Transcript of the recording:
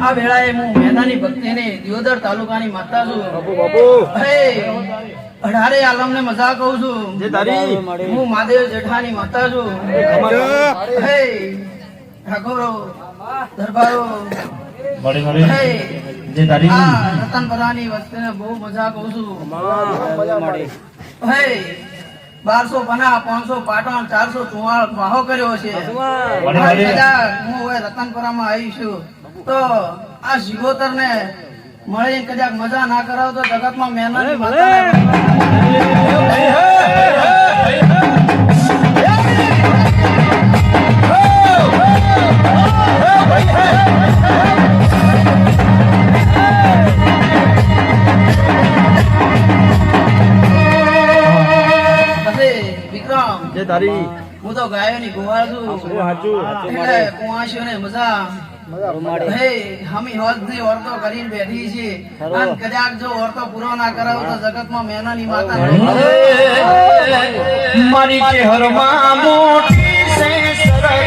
આ વેળાએ હું મેદાની ભક્તિને દિયોદર તાલુકાની માતા છું. હે અઢારે આલમને મજા કહું છું. હું મહાદેવ જેઠાની માતા છું. હે ઠાકોરો દરબારો રતનપરાની વસ્તીને બહુ મજા કહું છું. હે 1250 500 પાટણ 400 ચુવાળ વાહો કર્યો છે. હું હવે રતનપરામાં આવી છું તો આ શિગોતર ને મળી કદાચ મજા ના કરાવ તો જગતમાં મહેનત હું તો ગાયોની ગોવાળ છું. એટલે કુવાસીઓને મજા હમી હોજની ઓરતો કરીને બેઠી છે. અને કદાચ જો ઓરતો પૂરો ના કરાવો તો જગતમાં મેનાની માતા મારી ચહેરમાં મોટી છે સરકાર